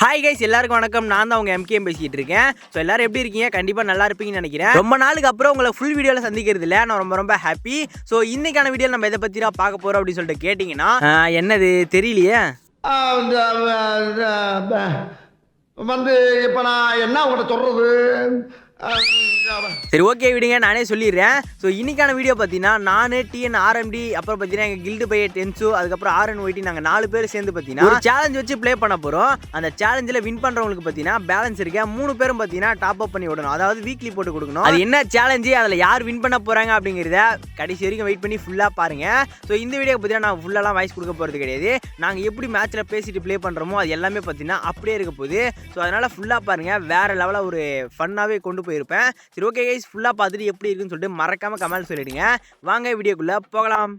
Hi guys, எல்லாருக்கும் வணக்கம். நான் தான் உங்க எம்கேஎம் பேசிட்டு இருக்கேன். ஸோ எல்லாரும் எப்படி இருக்கீங்க? கண்டிப்பாக நல்லா இருப்பீங்கன்னு நினைக்கிறேன். ரொம்ப நாளுக்கு அப்புறம் உங்களை ஃபுல் வீடியோவில் சந்திக்கிறது இல்லை, நான் ரொம்ப ஹாப்பி. ஸோ இன்னைக்கான வீடியோ நம்ம எதை பற்றி தான் பார்க்க போகிறோம் அப்படின்னு சொல்லிட்டு கேட்டிங்கன்னா, என்னது தெரியலையே. வந்து இப்போ நான் என்ன உங்கள்கிட்ட சொல்கிறது? சரி, ஓகே விடுங்க, நானே சொல்லிடுறேன். ஸோ இன்னைக்கான வீடியோ பார்த்தீங்கன்னா நான் டிஎன் ஆர்எம்டி, அப்புறம் பார்த்தீங்கன்னா எங்கள் கில்டு பைய டென்ஸு, அதுக்கப்புறம் RNYT, நாங்கள் 4 பேர் சேர்ந்து பார்த்தீங்கன்னா ஒரு சேலஞ்ச் வச்சு ப்ளே பண்ண போகிறோம். அந்த சேலஞ்சில் வின் பண்ணுறவங்களுக்கு பார்த்தீங்கன்னா பேலன்ஸ் இருக்க 3 பேரும் பார்த்தீங்கன்னா டாப் அப் பண்ணி விடணும், அதாவது வீக்லி போட்டு கொடுக்கணும். அது என்ன சேலஞ்சு, அதில் யார் வின் பண்ண போகிறாங்க அப்படிங்கிறத கடைசி வரைக்கும் வெயிட் பண்ணி ஃபுல்லாக பாருங்கள். ஸோ இந்த வீடியோ பார்த்தீங்கன்னா நான் ஃபுல்லாலாம் வாய்ஸ் கொடுக்க போகிறது கிடையாது. நாங்கள் எப்படி மேட்ச்சில் பேசிட்டு ப்ளே பண்ணுறோமோ அது எல்லாமே பார்த்தீங்கன்னா அப்படியே இருக்க போகுது. ஸோ அதனால் ஃபுல்லாக பாருங்கள், வேறு லெவலில் ஒரு ஃபன்னாகவே கொண்டு போயிருப்பேன். சரி, ஓகே கைஸ், ஃபுல்லாக பார்த்துட்டு எப்படி இருக்குன்னு சொல்லிட்டு மறக்காமல் கமெண்ட் சொல்லிடுங்க. வாங்க வீடியோக்குள்ளே போகலாம்.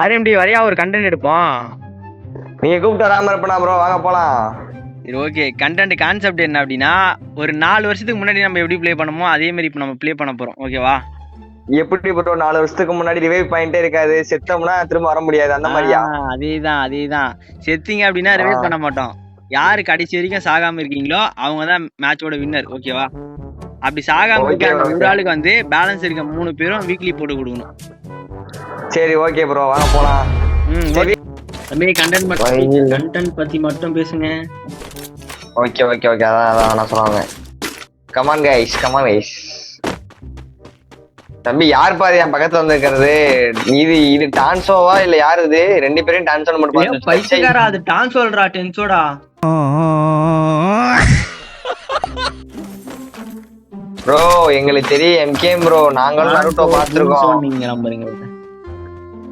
RMD வரையா ஒரு கண்டென்ட் எடுப்போம். நீங்க கூப்பிட்டு வராம இருப்பா ப்ரோ, வாங்க போலாம். சரி, ஓகே. கண்டென்ட் கான்செப்ட் என்ன அப்படின்னா, ஒரு 4 வருஷத்துக்கு முன்னாடி நம்ம எப்படி ப்ளே பண்ணமோ அதே மாதிரி இப்போ நம்ம ப்ளே பண்ண போறோம். ஓகேவா? எப்படி ப்ரோ 4 வருஷத்துக்கு முன்னாடி ரிவைவ் பாயிண்டே இருக்காது, செத்தோம்னா திரும்ப வர முடியாது, அந்த மாதிரியா? அதேதான். செத்தீங்க அப்படின்னா ரிவைவ் பண்ண மாட்டோம். யாரு கடைசி வரைக்கும் சாகாம இருக்கீங்களோ அவங்க தான் மேட்சோட வின்னர். ஓகேவா? அப்படி சாகாம இருக்க அந்த ஒரு ஆளுக்கு வந்து பேலன்ஸ் இருக்க 3 பேரும் வீக்லி போட்டு கொடுக்கணும். சரி, ஓகே ப்ரோ, வாங்க போலாம். சரி தம்பி, கண்டென்ட் பத்தி மட்டும் பேசுங்க. ஓகே, அதான் நான் சொல்லுவாங்க. Come on guys. தம்பி, யார் பாரு என் பக்கத்துல வந்து இருக்கிறது? இது டான்சோவா இல்ல யாரு இது? 2 பேரும் டான்சோ மட்டும் பாத்து பைத்தியக்காரா, அது டான்சோல்றா, டென்சோடா. ப்ரோ எங்களுக்கு தெரியும் எம்கேஎம் ப்ரோ, நாங்களும் நருட்டோ பாத்துருக்கோம். நீங்க நம்புறீங்க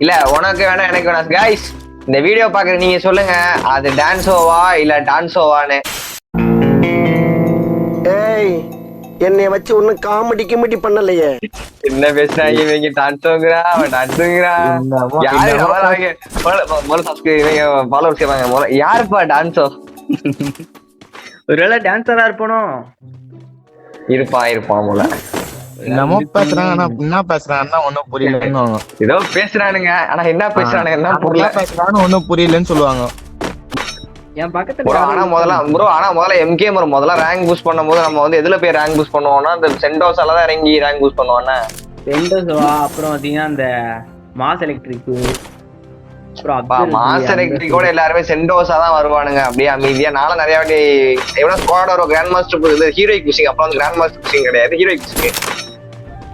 இல்ல, உனக்கு வேணா எனக்கு வேணா. கைஸ், இந்த வீடியோ பாக்குற நீங்க சொல்லுங்க, அது டான்சோவா இல்ல டான்சோவான்னு. ஏய், என்னை வச்சு ஒன்னும் காமெடி பண்ணலையே. என்ன பேசுறாங்க இவங்க? டான்சோங்கிறா, அவன் டான்ஸுங்கிறா. யாருப்பா டான்சோ? ஒருவேளை டான்சரா இருப்பானோ? இருப்பான் போல. என்னமோ பேசுறாங்க, என்ன பேசுறாங்கன்னா ஒன்னும் புரியலன்னு. ஏதோ பேசுறானுங்க, ஆனா என்ன பேசுறானுங்கன்னா பேசுறான்னு ஒன்னும் புரியலன்னு சொல்லுவாங்க. என் பக்கத்துல ஆனா முதல்ல எம்கே முதல்ல ரேங்க் பூஸ்ட் பண்ணும்போது நம்ம வந்து எதுல போய் ரேங்க் பூஸ்ட் பண்ணுவோம்னா அந்த சென்டோஸால தான் இறங்கி ரேங்க் பூஸ்ட் பண்ணுவானே. சென்டோஸா, அப்புறம் பாத்தீங்கன்னா அந்த மாஸ் எலக்ட்ரிக், மாஸ் எலக்ட்ரிக்கோட எல்லாருமே சென்டோஸா தான் வருவானுங்க, அப்படியே அமைதியா. நானும் நிறைய வாட்டி எவ்வளவு ஸ்குவாட் வரும். கிராண்ட் மாஸ்டர் ஹீரோயிக் புஷிங், அப்புறம் வந்து கிராண்ட் மாஸ்டர் புஷிங் கிடையாது, ஹீரோயிக் புஷிங்.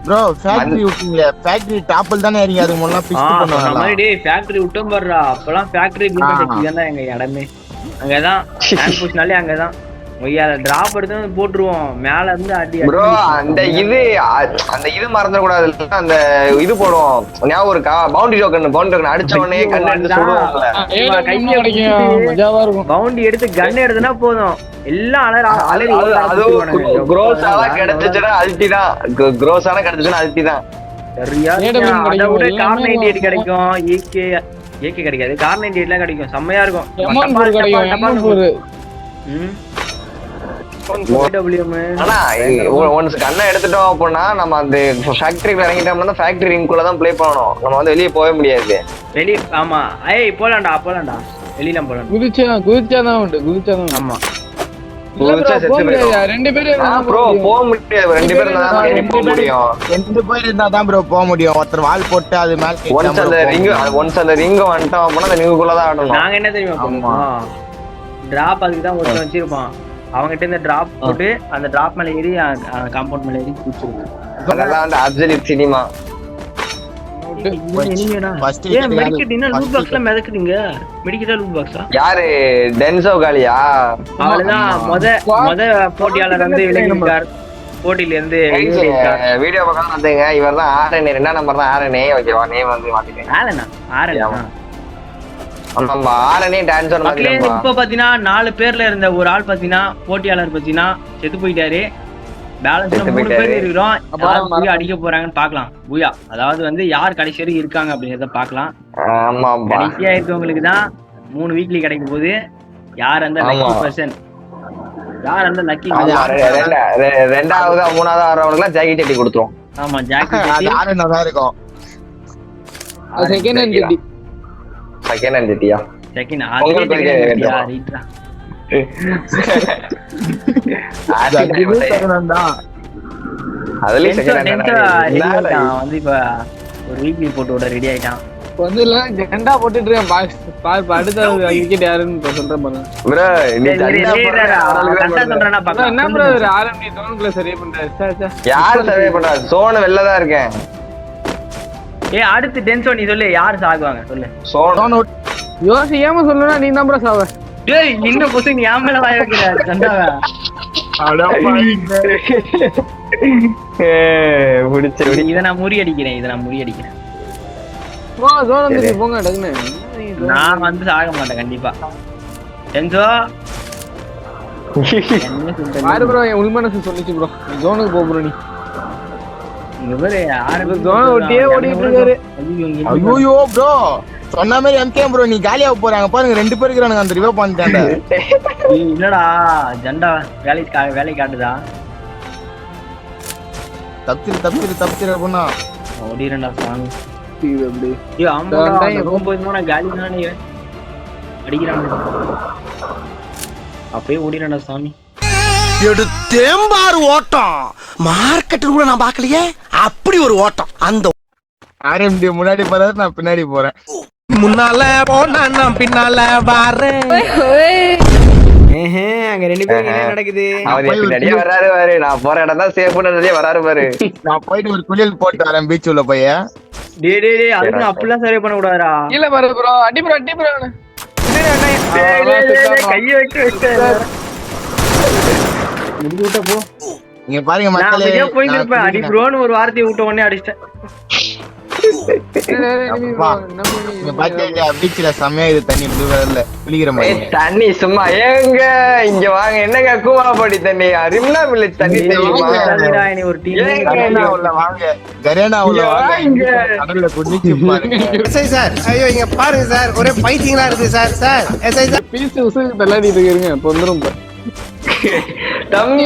ப்ரோ ஃபேக்டரி விட்டீங்களே, ஃபேக்டரி டாப்பில் தானே இறங்கி அதுக்கு முன்னால பிக்ஸ் பண்ணுவாங்க. அந்த மாதிரி ஃபேக்டரி விட்டோம் பாருடா, அப்பலாம் ஃபேக்டரி பில்ட் செக்ஷன் தான் எங்க இடமே. அங்கதான் ரேங்க் புஷ்னாலே அங்கதான். ஒய்யால டிராப் எடுத்து போட்டுருவோம் மேல இருந்து அடி. ப்ரோ அந்த இது மறந்துட கூடாது, அந்த இது போடுவோம் ஞாபகம் இருக்கா? பவுண்டரி டோக்கன் அடிச்ச உடனே கன் எடுத்து சுடுவோம்ல, கைய அடிக்கும், மஜாவா இருக்கும். பவுண்டரி எடுத்து கன் எடுத்தனா போதும், எல்லாம் அலறி. அது க்ரோஸால கிடைச்சுச்சுனா அல்டி தான், க்ரோஸால கிடைச்சுச்சுனா அல்டி தான். சரியா? அத விட கார் 98 கிடைக்கும், ஏகே கிடைக்காது, கார் 98 எல்லாம் கிடைக்கும், செம்மையா இருக்கும். ஆனா ஒன்ஸ் கண்ணை எடுத்துட்டோம் அப்படின்னா நம்ம அந்த ஃபேக்டரிக்குள்ள இறங்கிட்டோம்னா அந்த ஃபேக்டரி ரிங்குள்ள தான் ப்ளே பண்ணணும், நம்ம வந்து வெளியே போக முடியாது. வெளியே ஆமா, ஏய் போலாம்டா வெளியில போலாம். குதிச்சாதான் உண்டு. ஆமா, ரெண்டு பேரும் ப்ரோ போக முடியாது, 2 பேரும் தான் போக முடியும். 2 பேர் இருந்தா தான் ப்ரோ போக முடியும். ஒருத்தர் வால் போட்டு அது மேல ஒன்ஸ் அந்த ரிங் வந்துட்டோம் அப்படின்னா அந்த ரிங்குக்குள்ள தான் ஆடணும். நாங்க என்ன தெரியுமா பண்ணுவோம், டிராப் அதுக்கு தான் ஒருத்தர் வச்சிருப்பான், அவங்ககிட்ட இந்த டிராப் போட்டு அந்த டிராப் மேல ஏறி காம்பவுண்ட் மேல ஏறி குதிச்சிருவோம். அதெல்லாம் வந்து அப்சல்யூட் சினிமா. யாரு டென்சோ காலியா? போட்டியாளர் வந்து விலகினார் போட்டியில இருந்து. வீடியோ பக்கம் வந்துங்க, இவர் தான் RNA, 2ஆம் நம்பர் தான் RNA. ஓகேவா? நேம் வந்து மாத்திட்டேன். இப்ப பாத்தீங்கன்னா 4 பேர்ல இருந்த ஒரு ஆள் பாத்தீங்கன்னா போட்டியாளர் பாத்தீங்கன்னா செத்து போயிட்டாரு. பேலன்ஸ்ல 3 பேர் இருக்கிறோம். யார் பூயா அடிக்க போறாங்கன்னு பாக்கலாம். பூயா அதாவது வந்து யார் கடைசி வரைக்கும் இருக்காங்க அப்படிங்கறத பாக்கலாம். ஆமா கடைசியா இருக்கவங்களுக்கு தான் 3 வீக்லி கிடைக்கும் போது யார் அந்த லக்கி பர்சன், யார் அந்த லக்கி. ரெண்டாவது மூணாவது ஆறவங்களுக்கு ஜாக்கெட் கட்டி கொடுத்துரும். ஆமா ஜாக்கெட் யாரும் நல்லா இருக்கும். செகண்ட் ஹேண்ட் ஜெட்டி. செகண்ட் ஹேண்ட் ஜெட்டியா? செகண்ட் உங்களுக்கு ரீட்ரா. அதுலயும் செகண்ட் ஹேண்ட் வந்து இப்ப ஒரு வீக்லி போட்டு விட ரெடி ஆயிட்டான். வந்து இல்ல ஜெண்டா போட்டுட்டு இருக்கேன் பாக்ஸ். பாரு அடுத்த விக்கெட் யாருன்னு சொல்றேன் பாருங்க. ப்ரோ நீ சொல்றேன்னா பாக்கலாம். என்ன ப்ரோ ஆர்எம்டி டவுன்ல சரியா பண்றாரு. யார் சர்வே பண்றா? சோன் வெளில தான் இருக்கேன். ஏய் அடுத்து டென்சோ நீ சொல்லு யார் சாகுவாங்க சொல்லு. சோன் யோசிக்காம சொல்லணும்னா நீ தான் ப்ரோ சாவ. டேய் இன்னும் புசி நீ ஆம்பள வாய வைக்கிற சண்டாவ. இத நான் முறியடிக்கிறேன். போ ஜோன் வந்து போங்க டக்குனே. நான் வந்து சாக மாட்டேன் கண்டிப்பா. டென்சோ பாரு ப்ரோ என் உள்மனசு சொல்லிச்சு ப்ரோ. நீ ஜோனுக்கு போ ப்ரோ. நீ இவரே ஆரம்பி ஜோன் ஒட்டியே ஓடிட்டு இருக்காரு. ஐயோ ப்ரோ சொன்ன மாதிரி எம்கே ப்ரோ நீ காலியா போறாங்க பாருங்க. 2 பேர் இருக்கானுங்க அந்த ரிவோ பண்ணிட்டாங்க. இல்லடா ஜெண்டா வேலை காட்டுதா. தப்பிச்சிரு பொண்ணா. ஓடிரண்டா சாமி. இது அப்படி ஐயோ ஆமா ரொம்ப போனா காலி தானே அடிக்கிறாங்க. அப்படியே ஓடிரண்டா சாமி. எடுத்தேம்பாரு ஓட்டம். மார்க்கெட் கூட நான் பார்க்கலையே. அப்படி ஒரு ஓட்டம். அந்த ஆர்எம்டி முன்னாடி போறாரு, நான் பின்னாடி போறேன். முன்னால போனா நான் பின்னால வரேன். அங்க 2 பேரும் என்ன நடக்குது? அவர் பின்னாடியே வராரு பாரு. நான் போற இடம் தான் சேஃப் பண்ணதே வராரு பாரு. நான் போயிட்டு ஒரு குளியல் போட்டு வரேன் பீச் உள்ள போய். டேய் அதுக்கு அப்பலாம் சர்வே பண்ண கூடாதுடா. இல்ல பாரு ப்ரோ அடி ப்ரோ கைய வச்சு முடிவுட்ட போ. நீங்க பாருங்க நான் மக்களே. அப்படியே போயிட்டு இருப்பேன். அடி ப்ரோன்னு ஒரு வார்த்தையை விட்ட உடனே அடிச்சிட்டேன். பீச்ல செம்மையா இது தண்ணி ப்ளூ கலர்ல குளிக்கிற மாதிரி. தண்ணி சும்மா ஏங்க இங்க வாங்க. என்னங்க கூவாப்படி தண்ணி ரிம்னா வில்லேஜ் தண்ணி தெரியுமா? ஒரு டீம் உள்ள வாங்க கரேனா உள்ள வாங்க. கடல்ல குளிச்சு பாருங்க. எஸ்ஐ சார் ஐயோ இங்க பாருங்க சார் ஒரே பைத்தியங்களா இருக்கு சார். சார் எஸ்ஐ சார் பீஸ் உசுக்கு தள்ளாடிட்டு இருக்கீங்க. இப்ப வந்துரும் பா. தம்பி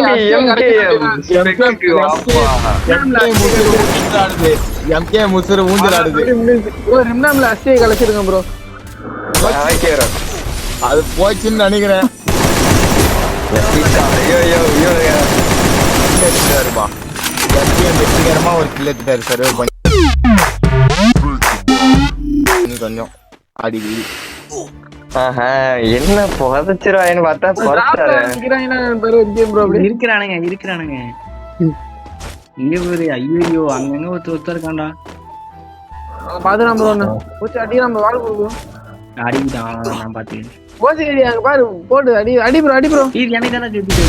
எம்கே முசுறு ஊஞ்சலாடுது. ப்ரோ ரிம்னாம்ல அஸ்டியை கலச்சிருங்க ப்ரோ. அது போச்சுன்னு நினைக்கிறேன். வெற்றிகரமா ஒரு கில் எடுத்துட்டாரு சர்வே பண்ணி. கொஞ்சம் அடி என்ன புதைச்சிருவாயின்னு பார்த்தா புதைச்சாரு. இருக்கிறானுங்க இங்க ஒரு ஐயோ அங்கங்க ஒருத்தர் இருக்கான்டா. பாத்துறான் ப்ரோ. போச்சு அடி நம்ம வாள் கொடுக்கும். அடிக்கிட்டான் நான் பாத்துக்கிறேன். போச்சு அங்க பாரு போடு அடி ப்ரோ. இது எனக்கு தானே ஜெயிச்சு.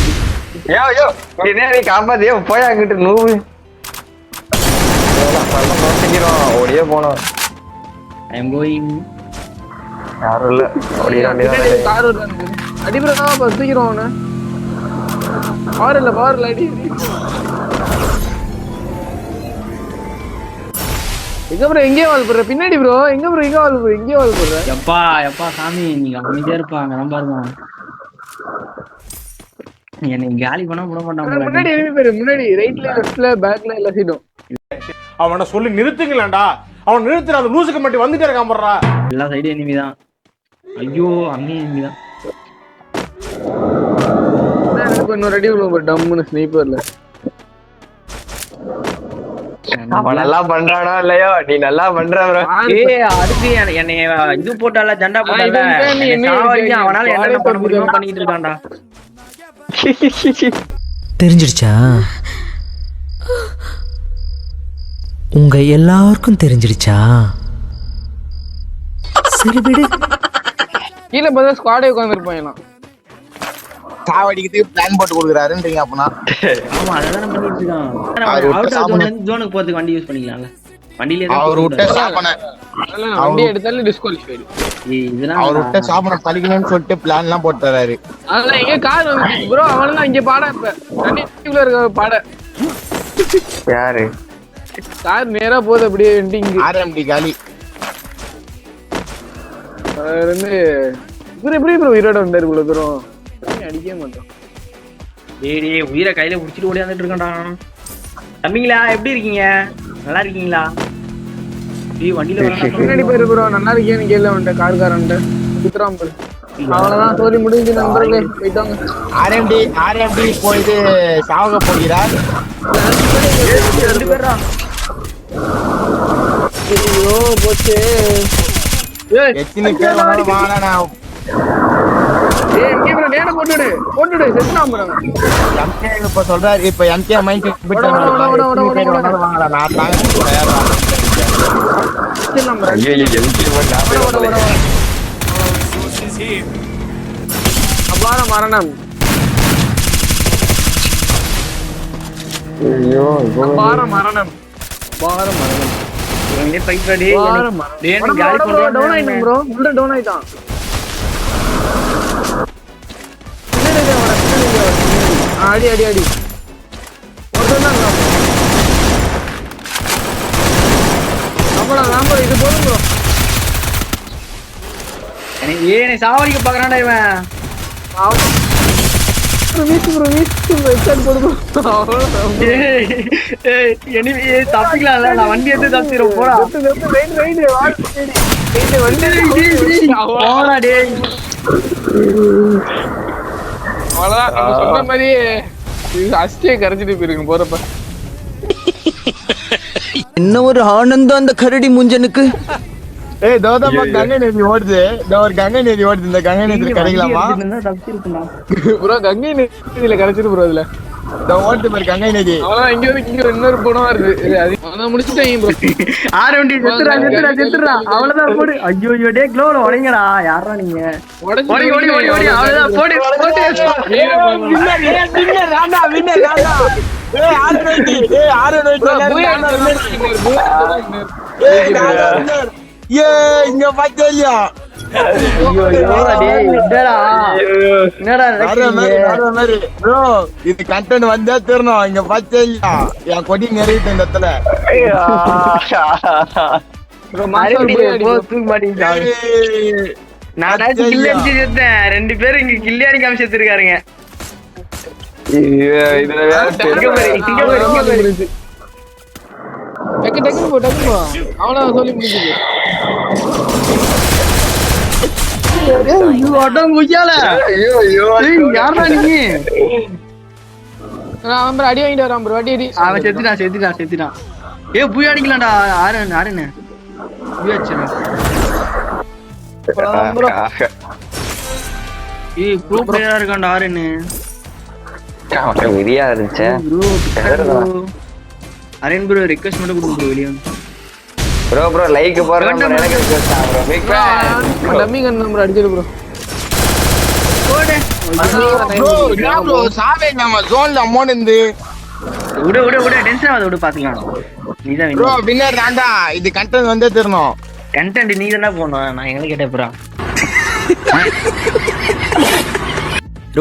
நீ காப்பாத்தியோ போய் அங்கிட்டு நூவு ஓடியே போனோம். I am going. யாரும் இல்ல கார் அடி ப்ரோ. பசிக்கிறோம் அவனை. பவர் இல்ல அடி. எங்க ப்ரோ எங்கே வால் போடுற? பின்னாடி ப்ரோ எங்க வால் போடுற? எப்பா சாமி நீங்க அமைதியா இருப்பாங்க. நான் பாருங்க என்னை காலி பண்ண விட மாட்டாங்க. முன்னாடி எனிமி பேரு. முன்னாடி ரைட்ல லெஃப்ட்ல பேக்ல எல்லா சைடும். அவனை சொல்லி நிறுத்துங்களேன்டா. அவன் நிறுத்துற அந்த லூசுக்கு மட்டும் வந்துட்டே இருக்கான் போடுறா. எல்லா சைடும் எனிமி தான். ஐயோ அங்கேயும் எனிமி தான். இன்னொரு அடி விழுவோம் டம்முன்னு ஸ்னைப்பர்ல. அவன் நல்லா பண்றானோ இல்லையோ நீ நல்லா பண்ற ப்ரோ. அடுத்து என்னை இது போட்டால ஜெண்டா போட்டால அவனால என்ன பண்ண முடியுமோ பண்ணிட்டு இருக்கான்டா. தெரிஞ்சிடுச்சா? உங்க எல்லாருக்கும் தெரிஞ்சிடுச்சா? சரி விடு. கீழே பார்த்தா ஸ்குவாடே உட்காந்துருப்பாங்க. சாவடிக்கிறதுக்கு பிளான் போட்டு கொடுக்குறாருன்றீங்க அப்பனா? ஆமா அதெல்லாம் பண்ணிட்டு இருக்கான். ஜோனுக்கு போறதுக்கு வண்டி யூஸ் பண்ணிக்கலாம்ல. வண்டியிலே அவர் விட்ட சாப்பன வண்டி எடுத்தாலும் டிஸ்குவாலிஃபைடு. இதெல்லாம் அவர் விட்ட சாப்பன பழிக்கணும்னு சொல்லிட்டு பிளான் எல்லாம் போட்டு தராரு. அதெல்லாம் எங்க கார் வந்து ப்ரோ அவனெல்லாம் இங்க பாட இப்ப தண்ணிக்குள்ள இருக்க பாட யாரு கார் நேரா போகுது அப்படியே இங்க ஆர்எம்டி காலி. இருந்து இவரு எப்படி ப்ரோ உயிரோட வந்தாரு இவ்வளவு தூரம் அடிக்கவே மாட்டோம். டேய் உயிரை கையில புடிச்சிட்டு ஓடியாந்துட்டு இருக்கேன்டா. தம்பிங்களா எப்படி இருக்கீங்க? நல்லா இருக்கீங்களா? டேய் வண்டியில முன்னாடி போயிரு ப்ரோ. நல்லா இருக்கேன்னு கேள்வி வந்துட்ட கார்காரன்ட்ட குத்துறான் ப்ரோ. அவ்வளவுதான் ஸ்டோரி முடிஞ்சு நண்பர்களே போயிட்டாங்க. ஆர்எம்டி போயிட்டு சாவக போகிறார். ரெண்டு பேரா? ஐயோ போச்சு. எத்தனை பேர் வந்தாலும் வாங்கடா. நான் ஏய் எங்க ப்ரோ நேரா போட்டுடு செத்துறான் ப்ரோ. எம்கே இப்ப சொல்றாரு. இப்ப எம்கே மைண்ட் விட்டு வாங்கடா. நான் தாங்க தயாரா. செத்துறலாம் ப்ரோ. அபார மரணம். அபார மரணம். அபார மரணம். இவங்க ஃபைட் பண்ணி அபார மரணம். டேய் காலி பண்றான். டவுன் ஆயிட்டான் ப்ரோ. உள்ள டவுன் ஆயிட்டான். அடி அடி அடி. அவ்வளோ இது போதும் ப்ரோ. ஏனே சாவடிக்க பாக்குறான்டா இவன். தப்பிக்கலாம்ல, நான் வண்டி எடுத்து தப்பிடுறேன் போடா. போடா டேய். அவ்வளவுதான் நம்ம சொன்ன மாதிரியே அஸ்டியே கரைச்சிட்டு போயிருங்க போறப்ப. என்ன ஒரு ஆனந்தம் அந்த கரடி முஞ்சனுக்கு. ஏய் தோதமா கங்கை நதி ஓடுது. ஒரு கங்கை நதி ஓடுது. இந்த கங்கை நதி கிடைக்கலாமா ப்ரோ? கங்கை நதியில கரைச்சிட்டு ப்ரோ. அதுல ஓடுது பாரு கங்கை நதி. அவ்வளவுதான். இங்க இன்னொரு படம் வருது. அதான் முடிச்சுட்டேன் ப்ரோ. ஆரண்டி செத்துறா. அவ்வளவுதான் போடு. ஐயோ ஐயோ டேய் க்ளோல உடைங்கடா. யாரா நீங்க? ஓடி ஓடி ஓடி ஓடி. அவ்வளவுதான் போடு போடு. வின்னர் ராண்டா. ஏய் ஆர்என்டி. ஏய் ஆர்என்டி. ஏய் இங்க பாத்தியா? ஐயோ ஐயோ டேய் என்னடா மாதிரி ப்ரோ. இது கண்டென்ட் வந்தா தரணும். இங்க பாத்தியா? என் கொடி நிறையிட்டு இந்த இடத்துல. ரெண்டு பேரும் இங்க கில்லியாடி காமிச்சிருக்காருங்க. அவ்வளவு சொல்லி முடிஞ்சது. அடி வாங்கிட்டு வரான் ப்ரோ. அடி அடி. அவன் செத்துட்டான். ஏ புய் அடிக்கலாம்டா. ஆறுன்னு புய் அடிச்சிடலாம். ஏய் ப்ரோ பிளேயரா இருக்கான்டா ஆறுன்னு. விரியா இருந்துச்சு அரேன் ப்ரோ ரிக்வெஸ்ட் மட்டும் கொடுங்க ப்ரோ வெளிய. ப்ரோ லைக் போறேன் எனக்கு request bro. Big fan. Dummy gun number அடிச்சிரு ப்ரோ. போடு. ப்ரோ சாவே நம்ம ஜோன்ல அமௌண்ட் இருந்து. விடு டென்ஷன் ஆகாத. விடு பாத்துக்கலாம். நீதான் ப்ரோ வின்னர் ராண்டா. இது கண்டென்ட் வந்தே தரணும். கண்டென்ட் நீ தானே போடணும். நான் எங்களை கேட்டேன் ப்ரோ.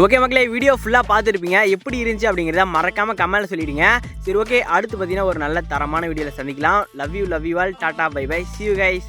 ஓகே மக்களே, வீடியோ ஃபுல்லாக பார்த்துருப்பீங்க. எப்படி இருந்துச்சு அப்படிங்கிறத மறக்காமல் கமெண்ட்ல சொல்லிடுங்க. சரி ஓகே, அடுத்து பார்த்தீங்கன்னா ஒரு நல்ல தரமான வீடியோவில் சந்திக்கலாம். Love you all. Tata bye bye. see you guys.